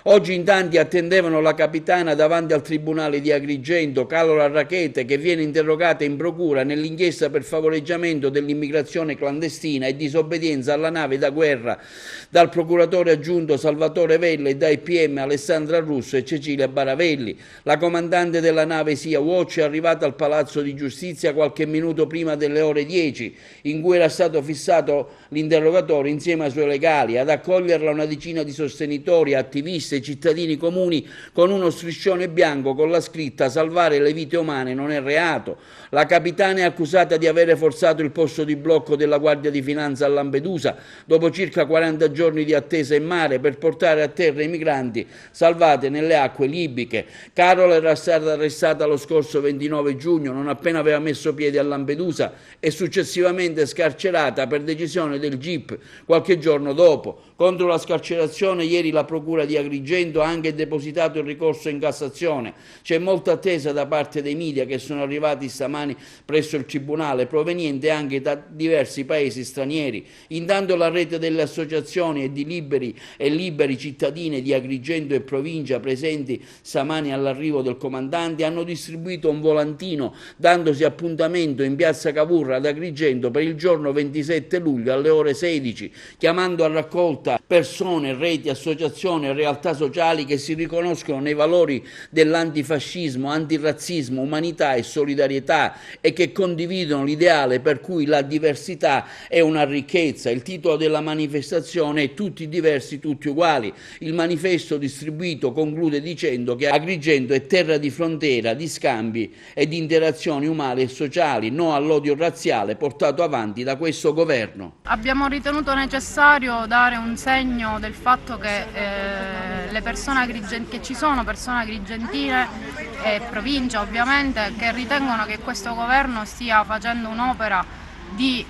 Oggi in tanti attendevano la capitana davanti al tribunale di Agrigento, Carola Rackete, che viene interrogata in procura nell'inchiesta per favoreggiamento dell'immigrazione clandestina e disobbedienza alla nave da guerra dal procuratore aggiunto Salvatore Vella e dai PM Alessandra Russo e Cecilia Baravelli. La comandante della nave Sea Watch è arrivata al Palazzo di Giustizia qualche minuto prima delle ore 10, in cui era stato fissato l'interrogatorio insieme ai suoi legali. Ad accoglierla una decina di sostenitori, attivisti e cittadini comuni con uno striscione bianco con la scritta «Salvare le vite umane non è reato». La capitana è accusata di avere forzato il posto di blocco della Guardia di Finanza a Lampedusa dopo circa 40 giorni di attesa in mare per portare a terra i migranti salvati nelle acque libiche. Carola era stata arrestata lo scorso 29 giugno, non appena aveva messo piede a Lampedusa, e successivamente scarcerata per decisione del GIP qualche giorno dopo. Contro la scarcerazione ieri la Procura di Agrigento ha anche depositato il ricorso in Cassazione. C'è molta attesa da parte dei media che sono arrivati stamani presso il Tribunale, proveniente anche da diversi paesi stranieri. Intanto la rete delle associazioni e di liberi cittadini di Agrigento e provincia presenti stamani all'arrivo del comandante hanno distribuito un volantino dandosi appuntamento in piazza Cavour ad Agrigento per il giorno 27 luglio alle ore 16, chiamando a raccolta persone, reti, associazioni e realtà sociali che si riconoscono nei valori dell'antifascismo, antirazzismo, umanità e solidarietà e che condividono l'ideale per cui la diversità è una ricchezza. Il titolo della manifestazione è Tutti diversi, tutti uguali. Il manifesto distribuito conclude dicendo che Agrigento è terra di frontiera, di scambi e di interazioni umane e sociali, no all'odio razziale portato avanti da questo governo. Abbiamo ritenuto necessario dare un segno del fatto che, che ci sono persone agrigentine e provincia ovviamente che ritengono che questo governo stia facendo un'opera di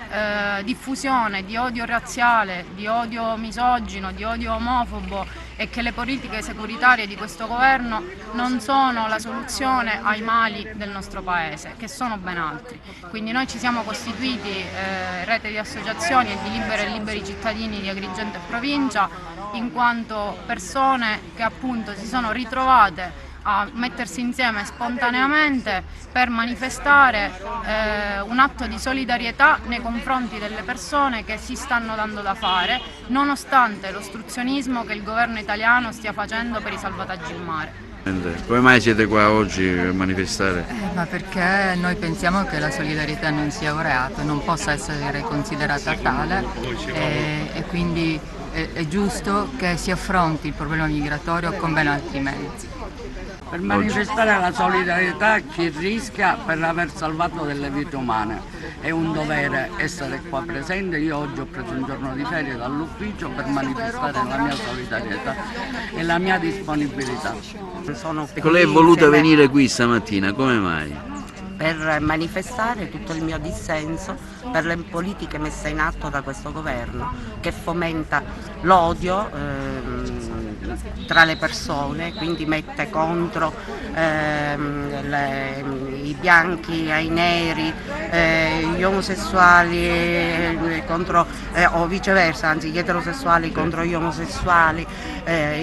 diffusione di odio razziale, di odio misogino, di odio omofobo e che le politiche securitarie di questo governo non sono la soluzione ai mali del nostro paese, che sono ben altri. Quindi noi ci siamo costituiti rete di associazioni e di liberi cittadini di Agrigento e provincia, in quanto persone che appunto si sono ritrovate a mettersi insieme spontaneamente per manifestare un atto di solidarietà nei confronti delle persone che si stanno dando da fare, nonostante l'ostruzionismo che il governo italiano stia facendo per i salvataggi in mare. Come mai siete qua oggi per manifestare? Ma perché noi pensiamo che la solidarietà non sia un reato, non possa essere considerata tale e quindi è giusto che si affronti il problema migratorio con ben altri mezzi. Per manifestare la solidarietà chi rischia per aver salvato delle vite umane. È un dovere essere qua presente. Io oggi ho preso un giorno di ferie dall'ufficio per manifestare la mia solidarietà e la mia disponibilità. Ecco, lei è voluta venire qui stamattina, come mai? Per manifestare tutto il mio dissenso per le politiche messe in atto da questo governo che fomenta l'odio tra le persone, quindi mette contro i bianchi ai neri, gli omosessuali contro, o viceversa, anzi gli eterosessuali contro gli omosessuali,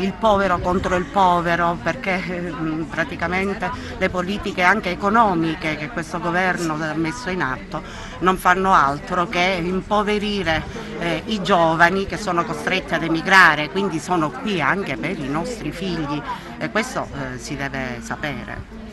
il povero contro il povero, perché praticamente le politiche anche economiche che questo governo ha messo in atto non fanno altro che impoverire i giovani che sono costretti ad emigrare, quindi sono qui anche per i nostri figli e questo si deve sapere.